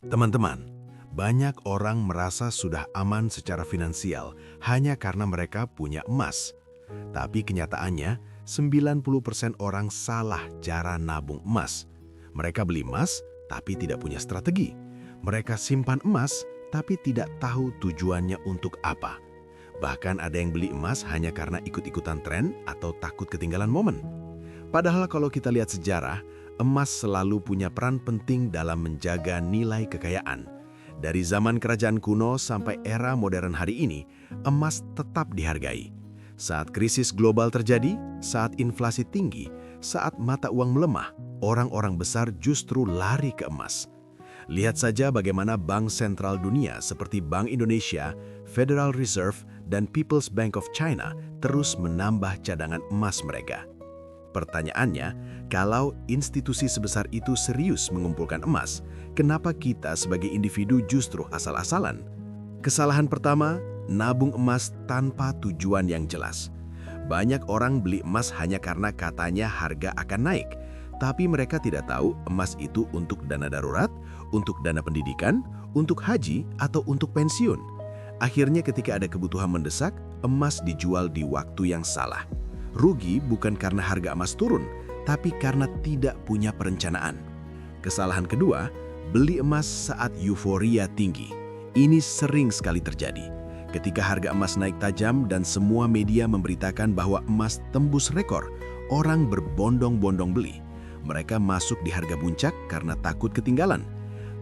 Teman-teman, banyak orang merasa sudah aman secara finansial hanya karena mereka punya emas. Tapi kenyataannya, 90% orang salah cara nabung emas. Mereka beli emas, tapi tidak punya strategi. Mereka simpan emas, tapi tidak tahu tujuannya untuk apa. Bahkan ada yang beli emas hanya karena ikut-ikutan tren atau takut ketinggalan momen. Padahal kalau kita lihat sejarah, emas selalu punya peran penting dalam menjaga nilai kekayaan. Dari zaman kerajaan kuno sampai era modern hari ini, emas tetap dihargai. Saat krisis global terjadi, saat inflasi tinggi, saat mata uang melemah, orang-orang besar justru lari ke emas. Lihat saja bagaimana bank sentral dunia seperti Bank Indonesia, Federal Reserve, dan People's Bank of China terus menambah cadangan emas mereka. Pertanyaannya, kalau institusi sebesar itu serius mengumpulkan emas, kenapa kita sebagai individu justru asal-asalan? Kesalahan pertama, nabung emas tanpa tujuan yang jelas. Banyak orang beli emas hanya karena katanya harga akan naik, tapi mereka tidak tahu emas itu untuk dana darurat, untuk dana pendidikan, untuk haji, atau untuk pensiun. Akhirnya ketika ada kebutuhan mendesak, emas dijual di waktu yang salah. Rugi bukan karena harga emas turun, tapi karena tidak punya perencanaan. Kesalahan kedua, beli emas saat euforia tinggi. Ini sering sekali terjadi. Ketika harga emas naik tajam dan semua media memberitakan bahwa emas tembus rekor, orang berbondong-bondong beli. Mereka masuk di harga puncak karena takut ketinggalan.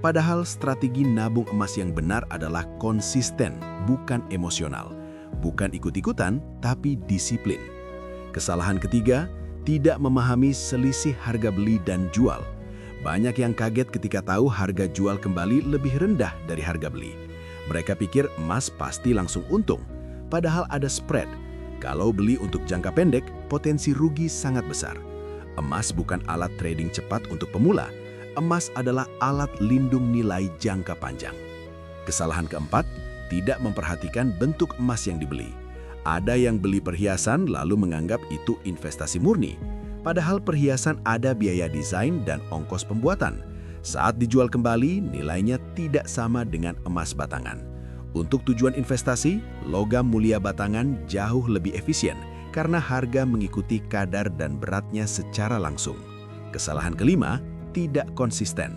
Padahal strategi nabung emas yang benar adalah konsisten, bukan emosional. Bukan ikut-ikutan, tapi disiplin. Kesalahan ketiga, tidak memahami selisih harga beli dan jual. Banyak yang kaget ketika tahu harga jual kembali lebih rendah dari harga beli. Mereka pikir emas pasti langsung untung, padahal ada spread. Kalau beli untuk jangka pendek, potensi rugi sangat besar. Emas bukan alat trading cepat untuk pemula. Emas adalah alat lindung nilai jangka panjang. Kesalahan keempat, tidak memperhatikan bentuk emas yang dibeli. Ada yang beli perhiasan lalu menganggap itu investasi murni. Padahal perhiasan ada biaya desain dan ongkos pembuatan. Saat dijual kembali, nilainya tidak sama dengan emas batangan. Untuk tujuan investasi, logam mulia batangan jauh lebih efisien karena harga mengikuti kadar dan beratnya secara langsung. Kesalahan kelima, tidak konsisten.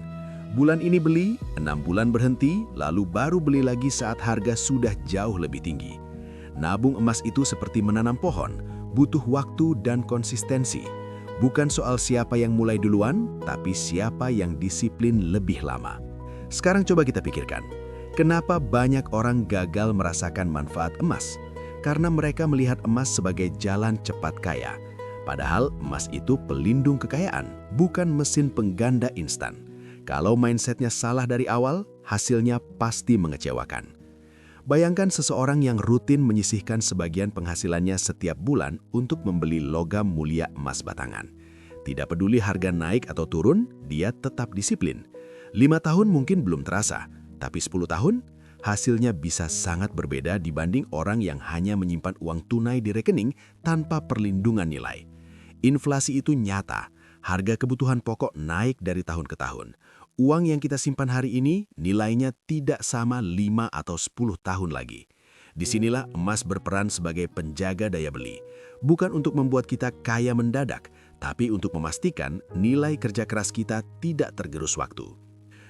Bulan ini beli, 6 bulan berhenti, lalu baru beli lagi saat harga sudah jauh lebih tinggi. Nabung emas itu seperti menanam pohon, butuh waktu dan konsistensi. Bukan soal siapa yang mulai duluan, tapi siapa yang disiplin lebih lama. Sekarang coba kita pikirkan, kenapa banyak orang gagal merasakan manfaat emas? Karena mereka melihat emas sebagai jalan cepat kaya. Padahal emas itu pelindung kekayaan, bukan mesin pengganda instan. Kalau mindsetnya salah dari awal, hasilnya pasti mengecewakan. Bayangkan seseorang yang rutin menyisihkan sebagian penghasilannya setiap bulan untuk membeli logam mulia emas batangan. Tidak peduli harga naik atau turun, dia tetap disiplin. 5 tahun mungkin belum terasa, tapi 10 tahun, hasilnya bisa sangat berbeda dibanding orang yang hanya menyimpan uang tunai di rekening tanpa perlindungan nilai. Inflasi itu nyata, harga kebutuhan pokok naik dari tahun ke tahun. Uang yang kita simpan hari ini nilainya tidak sama 5 atau 10 tahun lagi. Disinilah emas berperan sebagai penjaga daya beli. Bukan untuk membuat kita kaya mendadak, tapi untuk memastikan nilai kerja keras kita tidak tergerus waktu.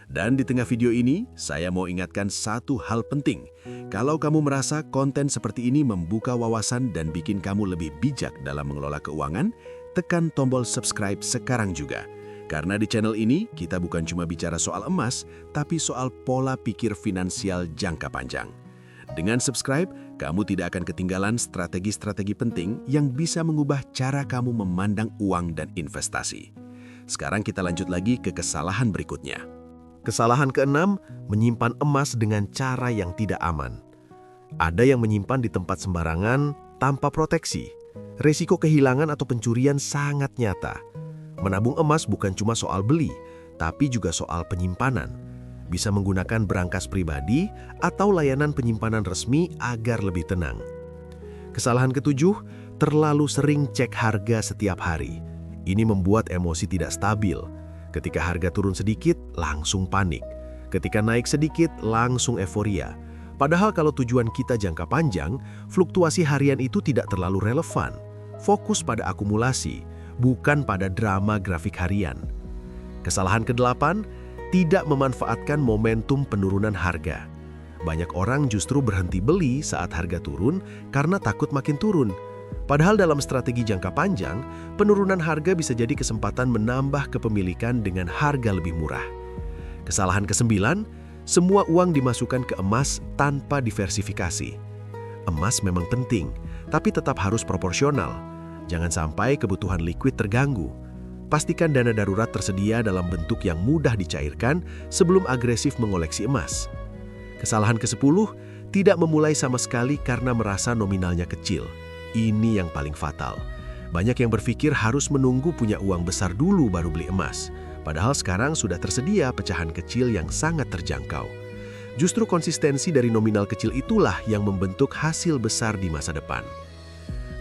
Dan di tengah video ini, saya mau ingatkan satu hal penting. Kalau kamu merasa konten seperti ini membuka wawasan dan bikin kamu lebih bijak dalam mengelola keuangan, tekan tombol subscribe sekarang juga. Karena di channel ini, kita bukan cuma bicara soal emas, tapi soal pola pikir finansial jangka panjang. Dengan subscribe, kamu tidak akan ketinggalan strategi-strategi penting yang bisa mengubah cara kamu memandang uang dan investasi. Sekarang kita lanjut lagi ke kesalahan berikutnya. Kesalahan keenam, menyimpan emas dengan cara yang tidak aman. Ada yang menyimpan di tempat sembarangan tanpa proteksi. Resiko kehilangan atau pencurian sangat nyata. Menabung emas bukan cuma soal beli, tapi juga soal penyimpanan. Bisa menggunakan berangkas pribadi atau layanan penyimpanan resmi agar lebih tenang. Kesalahan ketujuh, terlalu sering cek harga setiap hari. Ini membuat emosi tidak stabil. Ketika harga turun sedikit, langsung panik. Ketika naik sedikit, langsung euforia. Padahal kalau tujuan kita jangka panjang, fluktuasi harian itu tidak terlalu relevan. Fokus pada akumulasi, bukan pada drama grafik harian. Kesalahan ke-8, tidak memanfaatkan momentum penurunan harga. Banyak orang justru berhenti beli saat harga turun karena takut makin turun. Padahal dalam strategi jangka panjang, penurunan harga bisa jadi kesempatan menambah kepemilikan dengan harga lebih murah. Kesalahan ke-9, semua uang dimasukkan ke emas tanpa diversifikasi. Emas memang penting, tapi tetap harus proporsional. Jangan sampai kebutuhan likuid terganggu. Pastikan dana darurat tersedia dalam bentuk yang mudah dicairkan sebelum agresif mengoleksi emas. Kesalahan ke-10, tidak memulai sama sekali karena merasa nominalnya kecil. Ini yang paling fatal. Banyak yang berpikir harus menunggu punya uang besar dulu baru beli emas. Padahal sekarang sudah tersedia pecahan kecil yang sangat terjangkau. Justru konsistensi dari nominal kecil itulah yang membentuk hasil besar di masa depan.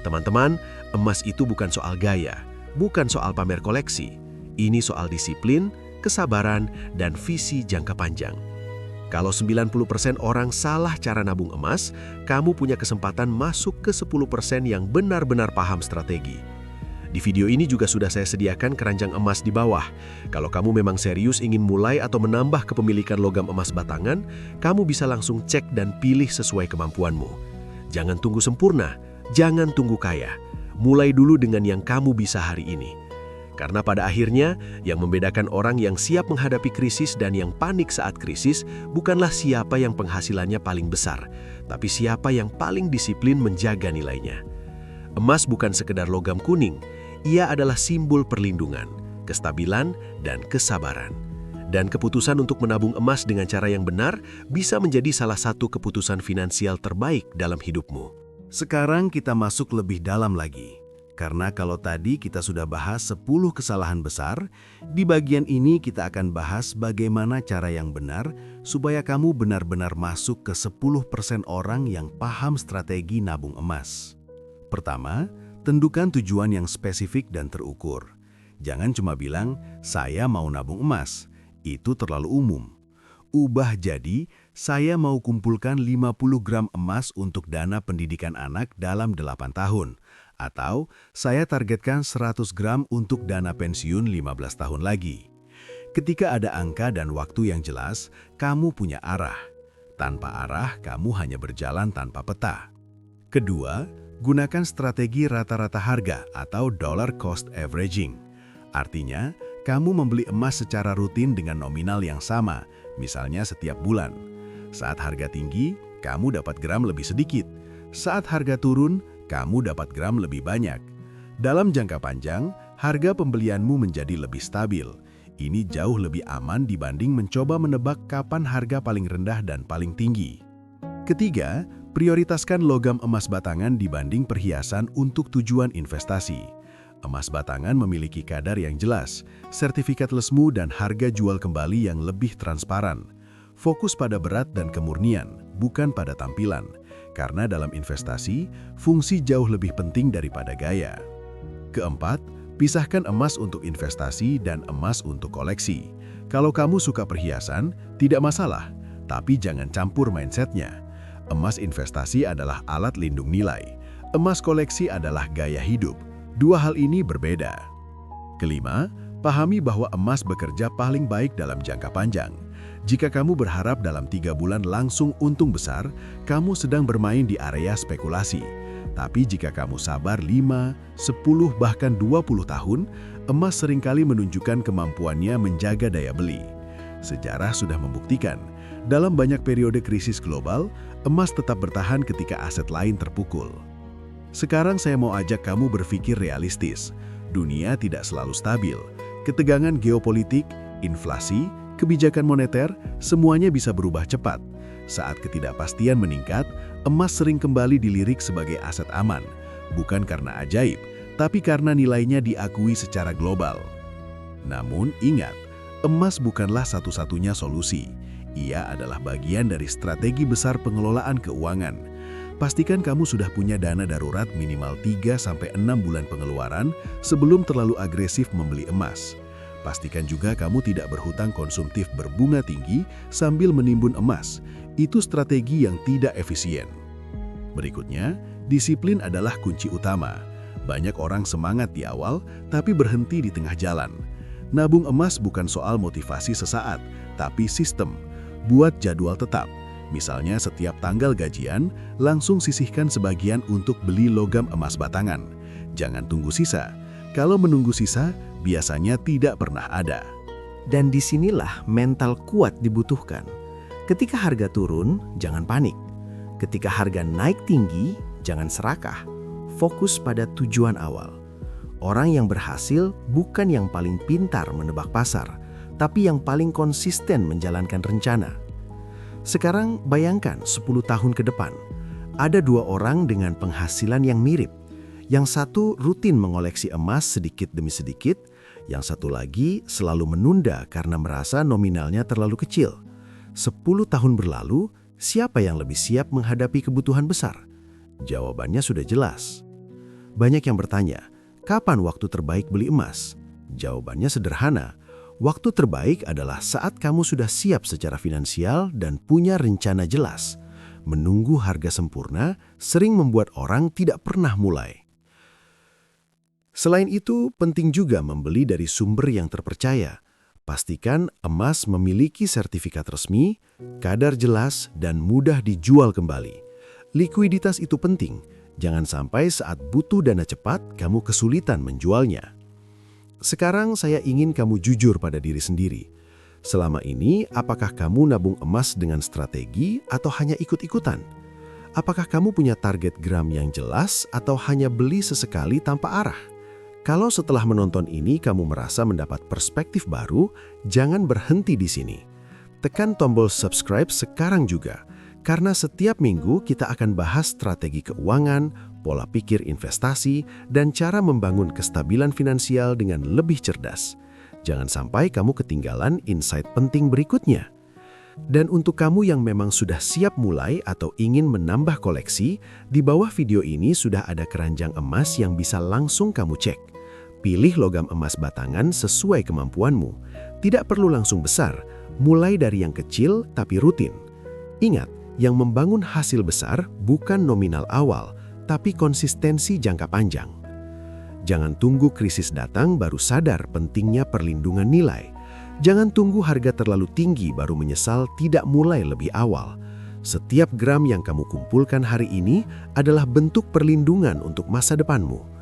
Teman-teman, emas itu bukan soal gaya, bukan soal pamer koleksi. Ini soal disiplin, kesabaran, dan visi jangka panjang. Kalau 90% orang salah cara nabung emas, kamu punya kesempatan masuk ke 10% yang benar-benar paham strategi. Di video ini juga sudah saya sediakan keranjang emas di bawah. Kalau kamu memang serius ingin mulai atau menambah kepemilikan logam emas batangan, kamu bisa langsung cek dan pilih sesuai kemampuanmu. Jangan tunggu sempurna, jangan tunggu kaya. Mulai dulu dengan yang kamu bisa hari ini. Karena pada akhirnya, yang membedakan orang yang siap menghadapi krisis dan yang panik saat krisis bukanlah siapa yang penghasilannya paling besar, tapi siapa yang paling disiplin menjaga nilainya. Emas bukan sekedar logam kuning, ia adalah simbol perlindungan, kestabilan, dan kesabaran. Dan keputusan untuk menabung emas dengan cara yang benar bisa menjadi salah satu keputusan finansial terbaik dalam hidupmu. Sekarang kita masuk lebih dalam lagi. Karena kalau tadi kita sudah bahas 10 kesalahan besar, di bagian ini kita akan bahas bagaimana cara yang benar supaya kamu benar-benar masuk ke 10% orang yang paham strategi nabung emas. Pertama, tentukan tujuan yang spesifik dan terukur. Jangan cuma bilang, saya mau nabung emas. Itu terlalu umum. Ubah jadi, saya mau kumpulkan 50 gram emas untuk dana pendidikan anak dalam 8 tahun. Atau, saya targetkan 100 gram untuk dana pensiun 15 tahun lagi. Ketika ada angka dan waktu yang jelas, kamu punya arah. Tanpa arah, kamu hanya berjalan tanpa peta. Kedua, gunakan strategi rata-rata harga atau dollar cost averaging. Artinya, kamu membeli emas secara rutin dengan nominal yang sama, misalnya setiap bulan. Saat harga tinggi, kamu dapat gram lebih sedikit. Saat harga turun, kamu dapat gram lebih banyak. Dalam jangka panjang, harga pembelianmu menjadi lebih stabil. Ini jauh lebih aman dibanding mencoba menebak kapan harga paling rendah dan paling tinggi. Ketiga, prioritaskan logam emas batangan dibanding perhiasan untuk tujuan investasi. Emas batangan memiliki kadar yang jelas, sertifikat lesmu dan harga jual kembali yang lebih transparan. Fokus pada berat dan kemurnian, bukan pada tampilan. Karena dalam investasi, fungsi jauh lebih penting daripada gaya. Keempat, pisahkan emas untuk investasi dan emas untuk koleksi. Kalau kamu suka perhiasan, tidak masalah, tapi jangan campur mindsetnya. Emas investasi adalah alat lindung nilai. Emas koleksi adalah gaya hidup. Dua hal ini berbeda. Kelima, pahami bahwa emas bekerja paling baik dalam jangka panjang. Jika kamu berharap dalam 3 bulan langsung untung besar, kamu sedang bermain di area spekulasi. Tapi jika kamu sabar 5, 10, bahkan 20 tahun, emas seringkali menunjukkan kemampuannya menjaga daya beli. Sejarah sudah membuktikan, dalam banyak periode krisis global, emas tetap bertahan ketika aset lain terpukul. Sekarang saya mau ajak kamu berpikir realistis. Dunia tidak selalu stabil. Ketegangan geopolitik, inflasi, kebijakan moneter, semuanya bisa berubah cepat. Saat ketidakpastian meningkat, emas sering kembali dilirik sebagai aset aman, bukan karena ajaib, tapi karena nilainya diakui secara global. Namun ingat, emas bukanlah satu-satunya solusi. Ia adalah bagian dari strategi besar pengelolaan keuangan. Pastikan kamu sudah punya dana darurat minimal 3-6 bulan pengeluaran sebelum terlalu agresif membeli emas. Pastikan juga kamu tidak berhutang konsumtif berbunga tinggi sambil menimbun emas. Itu strategi yang tidak efisien. Berikutnya, disiplin adalah kunci utama. Banyak orang semangat di awal, tapi berhenti di tengah jalan. Nabung emas bukan soal motivasi sesaat, tapi sistem. Buat jadwal tetap. Misalnya setiap tanggal gajian, langsung sisihkan sebagian untuk beli logam emas batangan. Jangan tunggu sisa. Kalau menunggu sisa, biasanya tidak pernah ada. Dan disinilah mental kuat dibutuhkan. Ketika harga turun, jangan panik. Ketika harga naik tinggi, jangan serakah. Fokus pada tujuan awal. Orang yang berhasil bukan yang paling pintar menebak pasar, tapi yang paling konsisten menjalankan rencana. Sekarang bayangkan 10 tahun ke depan. Ada 2 orang dengan penghasilan yang mirip. Yang satu rutin mengoleksi emas sedikit demi sedikit, yang satu lagi selalu menunda karena merasa nominalnya terlalu kecil. 10 tahun berlalu, siapa yang lebih siap menghadapi kebutuhan besar? Jawabannya sudah jelas. Banyak yang bertanya, kapan waktu terbaik beli emas? Jawabannya sederhana. Waktu terbaik adalah saat kamu sudah siap secara finansial dan punya rencana jelas. Menunggu harga sempurna sering membuat orang tidak pernah mulai. Selain itu, penting juga membeli dari sumber yang terpercaya. Pastikan emas memiliki sertifikat resmi, kadar jelas, dan mudah dijual kembali. Likuiditas itu penting. Jangan sampai saat butuh dana cepat, kamu kesulitan menjualnya. Sekarang saya ingin kamu jujur pada diri sendiri. Selama ini, apakah kamu nabung emas dengan strategi atau hanya ikut-ikutan? Apakah kamu punya target gram yang jelas atau hanya beli sesekali tanpa arah? Kalau setelah menonton ini kamu merasa mendapat perspektif baru, jangan berhenti di sini. Tekan tombol subscribe sekarang juga, karena setiap minggu kita akan bahas strategi keuangan, pola pikir investasi, dan cara membangun kestabilan finansial dengan lebih cerdas. Jangan sampai kamu ketinggalan insight penting berikutnya. Dan untuk kamu yang memang sudah siap mulai atau ingin menambah koleksi, di bawah video ini sudah ada keranjang emas yang bisa langsung kamu cek. Pilih logam emas batangan sesuai kemampuanmu. Tidak perlu langsung besar, mulai dari yang kecil tapi rutin. Ingat, yang membangun hasil besar bukan nominal awal, tapi konsistensi jangka panjang. Jangan tunggu krisis datang baru sadar pentingnya perlindungan nilai. Jangan tunggu harga terlalu tinggi baru menyesal tidak mulai lebih awal. Setiap gram yang kamu kumpulkan hari ini adalah bentuk perlindungan untuk masa depanmu.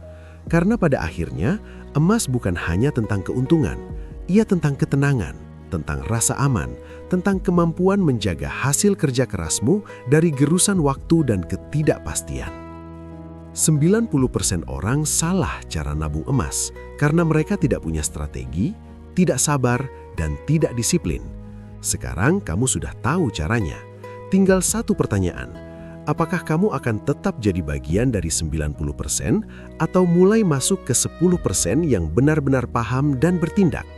Karena pada akhirnya, emas bukan hanya tentang keuntungan, ia tentang ketenangan, tentang rasa aman, tentang kemampuan menjaga hasil kerja kerasmu dari gerusan waktu dan ketidakpastian. 90% orang salah cara nabung emas karena mereka tidak punya strategi, tidak sabar, dan tidak disiplin. Sekarang kamu sudah tahu caranya. Tinggal satu pertanyaan. Apakah kamu akan tetap jadi bagian dari 90% atau mulai masuk ke 10% yang benar-benar paham dan bertindak?